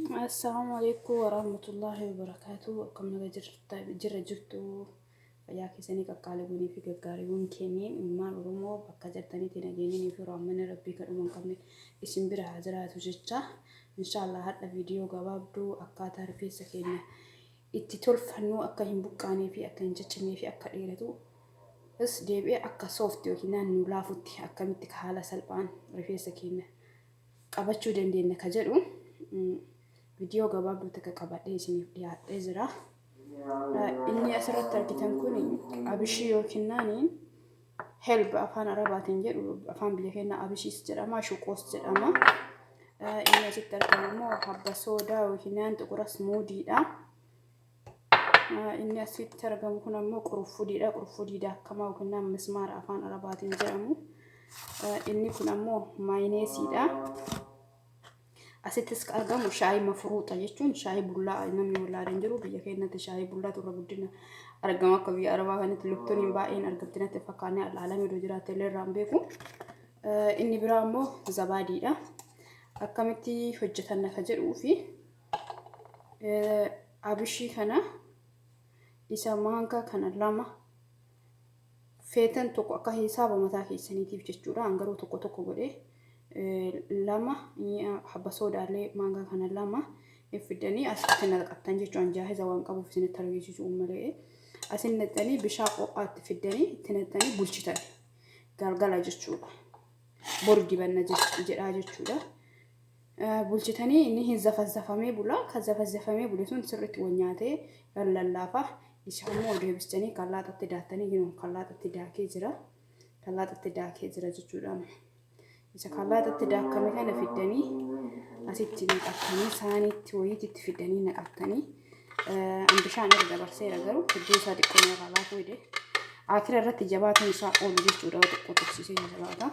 السلام عليكم ورحمة الله وبركاته. كم جرت فيا كيسني كقالبوني في كقاربون كينين ما رمو بكجرتني تناجيني في رامنا ربي كرمان كمن اسم برا حجرات وجتة إن شاء الله هذا فيديو جوابدو أكاتر في سكينة اتطول فنو أكهم بكاني في أكن جتني في أكريرتو بس ديبي أكا صوفتي وكنا نلافوتي أكمتك حالة سلبان رفي سكينة قبضشو دندين كجرو فيديو gabaabduu takka qabadhee isiniif dhiyaadhee jira. Inni asirratti argitan kun abishii yookiin helba afaan arabaatiin jedhu afaan biyya keenyaa abishiis jedhama shuqoos jedhama. Inni asitti argamu immoo habba soodaa yookiin xuqura smuudiidha. Inni asitti argamu kun immoo quruffudiidha. Quruffudiidha akkama yookiin mismaara afaan arabaatiin jedhamu. Inni kun immoo maayineesiidha. Asittis argamu shaayii mafruuxa jechuun shaayii bullaa namni wallaaleen jiru biyya keenyatti shaayii bullaa turre guddina argama akka biyya arabaa kanatti luktooniin baay'een argamti natti fakkaannee alaalamee dura jiraate illee irraan beeku. Inni biraa immoo zabaadiidha. Akkamitti hojjetan akka jedhuu fi abishii kana isa maankaa kana lama feetan tokko akka hisaaba mataa keessaniitiif jechuudha. Hangaruu tokko tokko godhee lama habba soodaalee maangaa kana lama fidanii asitti naqatan jechuun jaahiza waan qabuuf isinitti argisiisu malee asin naqanii bishaan qo'aatti fidanii itti naqanii bulchitan galgala jechuudha. Bor dibanna jedhaa jechuudha. Bulchitanii inni hin zafazzafamee bula kan zafazzafamee bule sun sirriitti wanyaatee lallaafa isa immoo deebistanii kallaaxatti daatanii ginu kallaaxatti daakee jira. Kallaaxatti daakee jira jechuudha. Isa kallaaxatti daakame kana fidanii asitti naqatanii saaniitti wayiitti fidanii naqatanii bishaan irra dabarseera garuu iddoo isaa xiqqoo irraa laafuu hidhe akira irratti jabaatuun isaa oolu jechuudha xiqqoo tuksisee jabaata.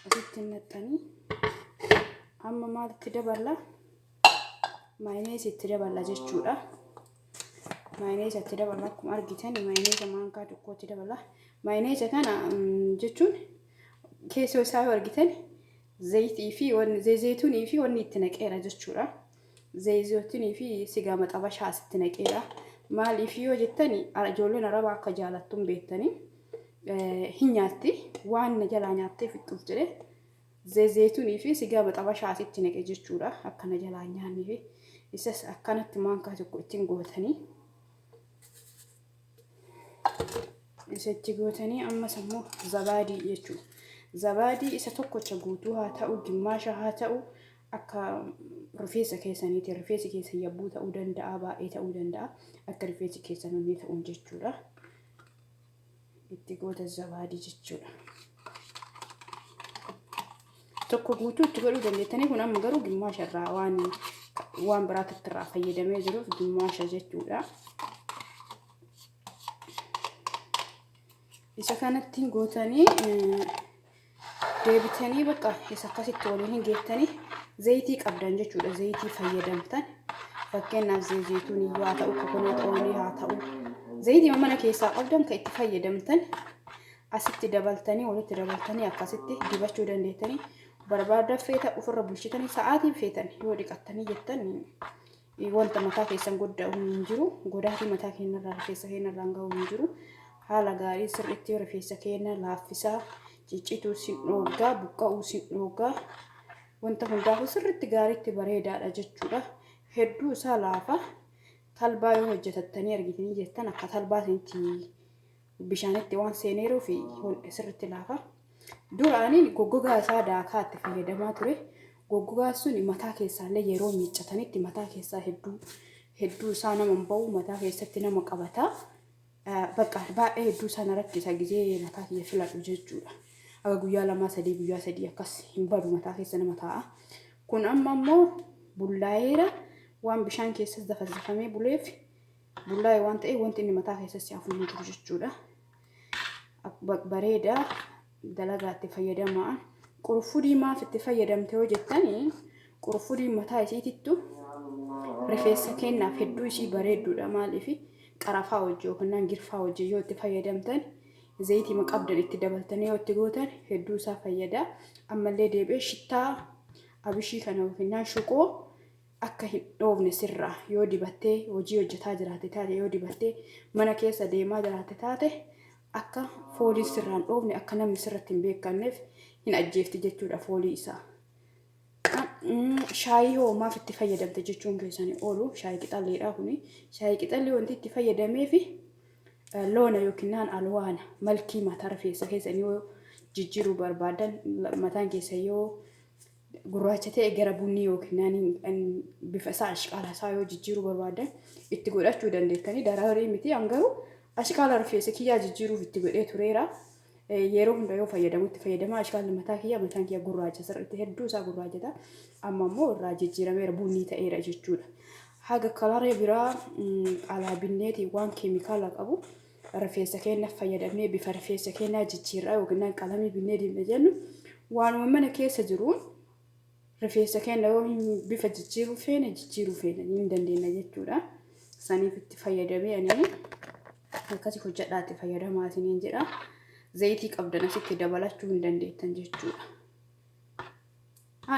Asitti naqatanii amma maalitti daballa maayineesitti daballa jechuudha. Maayineesitti daballa akkuma argitan maayineesa maankaa tokkotti daballa. Maayineesa kana jechuun keessoo isaa argitan zayitii fi zayituunii fi wanni itti naqeera jechuudha. Zayituunii fi sigaa maxabashaa asitti naqeera. Maaliif yoo jettani ijoolleen arabaa akka jaalattuun beektanii hin nyaatti waan jalaa nyaattee fixuuf jedhee zayituunii fi sigaa maxabashaa asitti naqee jechuudha. Akkana jalaa nyaanni fi isas akkanatti maankaa tokko ittiin gootanii isatti gootanii ammas immoo zabaadii jechuudha. Zabaadii isa tokkocha guutuu haa ta'u gimmaasha haa ta'u akka rifeensa keessaniitiin rifeensi keessan yabbuu ta'uu danda'a baay'ee ta'uu danda'a akka rifeensi keessan inni ta'uun jechuudha. Itti goota zabaadii jechuudha. Tokko guutuu itti godhuu dandeettanii kun amma garuu gimmaasha irraa waan biraatti irraa fayyadamee jiruuf gimmaasha jechuudha. Isa kanatti gootanii deebitanii bakka isa akkasitti waliin geettanii zayitii qabdan jechuudha. Zayitii fayyadamtan fakkeenyaaf zayituun haa ta'u kokonaat oolii haa ta'u zayitii mana keessaa qabdan kan itti fayyadamtan asitti dabaltanii walitti dabaltanii akkasitti dibachuu dandeettanii barbaada feeta ofirra bulchitanii sa'aatiin feetan yoo dhiqattanii jettan wanta mataa keessan goddaa'u hin jiru godaatii mataa keenyarraa rifeensa keenyarraa ga'u hin jiru haala gaarii sirriitti rifeensa keenya laaffisaa ciccituu sin dhoogaa buqqa'uu sin dhoogaa wanta hundaafuu sirriitti gaariitti bareedaadha jechuudha. Hedduu isaa laafa talbaa yoo hojjetattanii argitanii jettan akka talbaa sanitti bishaanitti waan seeneeruu fi sirriitti laafa. Duraaniin goggogaa isaa daakaa itti fayyadamaa ture. Goggogaa sun mataa keessaallee yeroo miiccatanitti mataa keessaa hedduu isaa nama ba'u mataa keessatti nama qabata. Bakka baay'ee hedduu sana rakkisa gizee mataa kiyya filadhu jechuudha. Aga guyyaa lama sadii guyyaa sadii akkas hin badu mataa keessa nama taa'a. Kun amma immoo bullaa'eera waan bishaan keessas zafazzafamee buleef bullaa'ee waan ta'eef wanti inni mataa keessatti hafu hin jiru jechuudha. Bareeda dalagaatti fayyadamaa. Qurufudii maaf itti fayyadamte yoo jettanii qurufudii mataa isiitittu rifeensa keenyaaf hedduu ishii bareedduudha maaliif qarafaa hojii yookiin girfaa hojii yoo itti fayyadamtan zayitii maqabdan itti dabaltanii yoo itti gootan hedduu isaa fayyada. Ammallee deebi'ee shittaa abishii kana yookiin shuqoo akka hin dhoofne sirraa yoo dibattee hojii hojjetaa jiraate taate yoo dibattee mana keessa deemaa jiraate taate akka foolii sirraan dhoofne akka namni sirratti hin beekanneef hin ajjeefti jechuudha foolii isaa. Shaayii hoo maaf itti fayyadamte jechuun keessanii oolu shaayii qixalleedha kuni. Shaayii qixallee wanti itti fayyadameefi loona yookiin alwaana malkii mataa rifeensa keessanii yoo jijjiiruu barbaadan mataan keessa yoo gurraacha ta'e gara bunni yookiin bifa isaa ashqaala isaa yoo jijjiiruu barbaadan itti godhachuu dandeettanii daraarii miti hangaruu ashqaala rifeensa kiyyaa jijjiiruuf itti godhee tureera. Yeroo hunda yoo fayyadamu itti fayyadama ashqaalli mataan kiyya gurraacha sirriitti hedduu isaa gurraachata amma immoo irraa jijjiirameera bunni ta'eera jechuudha. Haga kalaree biraa alaabinneeti waan keemikaala qabu rifeensa keenya fayyadamee bifa rifeensa keenyaa jijjiirraa yookiin qalamii binnee dibne jennu waanuma mana keessa jiruun rifeensa keenya yoo bifa jijjiiruu feene hin dandeenya jechuudha. Saniif itti fayyadamee ani akkasii hojjedhaatti fayyadamaa isiniin jedha. Zayitii qabdan asitti dabalachuu hin dandeettan jechuudha.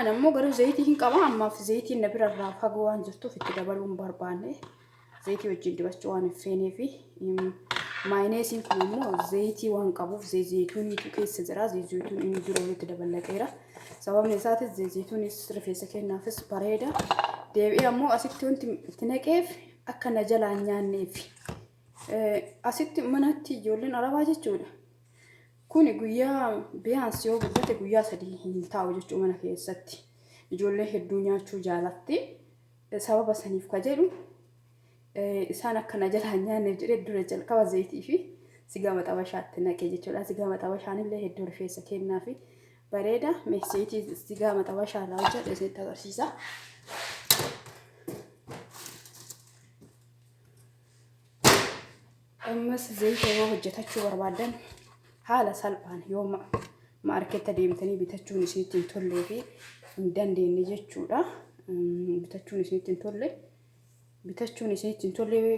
Ammoo garuu zayitii hin qaba ammaaf zayitiin na bira irraa fagoo waan jirtuuf itti dabaluu hin barbaanne zayitii wajjin dibachuu waan hin feeneefi maayineesiin kun immoo zayitii waan qabuuf zayituuniitu keessa jira. Zayituun inni dura walitti dabalateera. Sababni isaatis zayituunis rifeensa keenyaafis bareeda. Deebi'ee ammoo asitti wanti itti naqeef akka na jalaan nyaanneef asitti manatti ijoolleen arabaa jechuudha. Kun guyyaa biyaansi yoo guddate guyyaa 3 hin taa'u jechuudha mana keessatti. Ijoollee hedduu nyaachuu jaalatti. Sababa saniif ka jedhu isaan akka na jalaan nyaanneef jedhee dura jalqaba zayitii fi sigaa maxabashaatti naqee jechuudha. Sigaa maxabashaan illee hedduu rifeensa keenyaafi bareeda. Zayitii sigaa maxabashaa irraa hojjedhe isinitti agarsiisa. Ammas zayitii yoo hojjetachuu barbaadan haala salphaan yoo maarkeetta deemtanii bitachuun isinitti hin tollee fi hin dandeenye jechuudha. Bitachuun isinitti hin tollee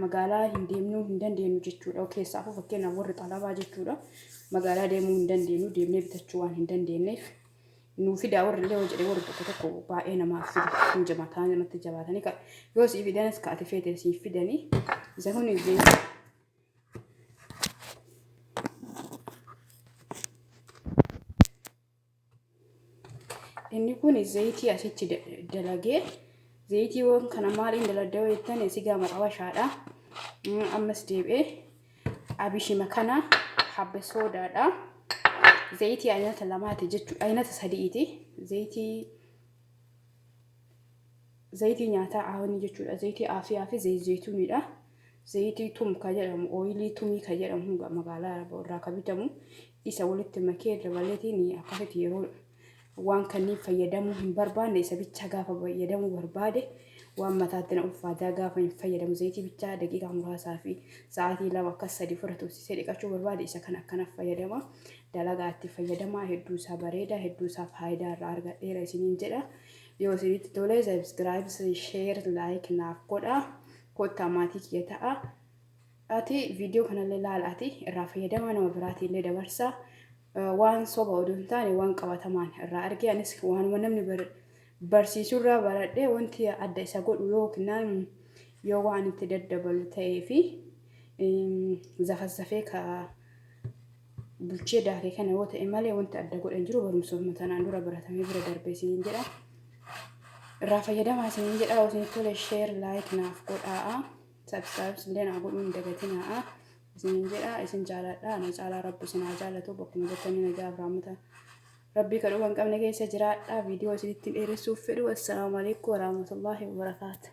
magaalaa hin deemnuu hin dandeenyu jechuudha. Keessaafuu fakkeenyaaf warri xalabaa jechuudha. Magaalaa deemuu hin dandeenyu deemnee bitachuu waan hin dandeenyeef nuu fidaa warri illee hojjetee warri tokko baay'ee namaaf fidu hin jamataa namatti jabaatanii yoo siif fidanis kaate feetee siif fidanii isa kun inni kun zayitii asitti dalagee zayitiiwwan kana maaliin daladda'oo jettan sigaa maxabashaadha. Ammas deebi'ee abishii kana habba soodaadha. Zayitii aynata lamaati jechuudha. Aynata sadiiti. Zayitii nyaataa aawanii jechuudha. Zayitii aafiyaa fi zayituunidha. Zayitii tum ka jedhamu ooyilii tumii ka jedhamu magaalaa irraa ka bitamu isa walitti makee dabaleetiin akkasitti yeroo waan kanneen fayyadamuu hin barbaanne isa bicha gaafa fayyadamuu barbaade waan mataatti na ulfaataa gaafa hin fayyadamu zayitii bicha daqiiqaa muraasaa fi sa'aatii 2 akkas 3 fudhatu sisee dhiqachuu barbaade isa kan akkana fayyadama. Dalagaatti fayyadama hedduu isaa bareeda hedduu isaa faayidaa irraa argadheera isiniin jedha. Yoo isinitti tole subscribe share like naaf godha. Kottaa maatii kiyya ta'a. Ati viidiyoo kanallee ilaalaati irraa fayyadama nama biraatii illee dabarsa. Waan soba oduu hin taane waan qabatamaan irraa argee anis waan namni barsiisuu irraa baradhee wanti adda isa godhu yookiin yoo waan itti daddabalu ta'ee fi zafazzafee ka bulchee daakee kana yoo ta'e malee wanti adda godhan jiru barumsuma tanaan dura baratamee bira darbee isiniin jedha. Irraa fayyadamaa isiniin jedha. Yoo isinitti tole share like naaf godhaa. Subscribe illee naa godhuu hin dagatinaa. Isiniin jedha isin jaaladha ana caalaa rabbi isin haa jaalatu bakkuma jettanii nagaa Abrahaamota rabbii kadhuu kan qabne keessa jiraadha. Viidiyoo isinitti dheeressuuf fedhu. Assalaamu alaykum warahmatullaahi wabarakaatuh.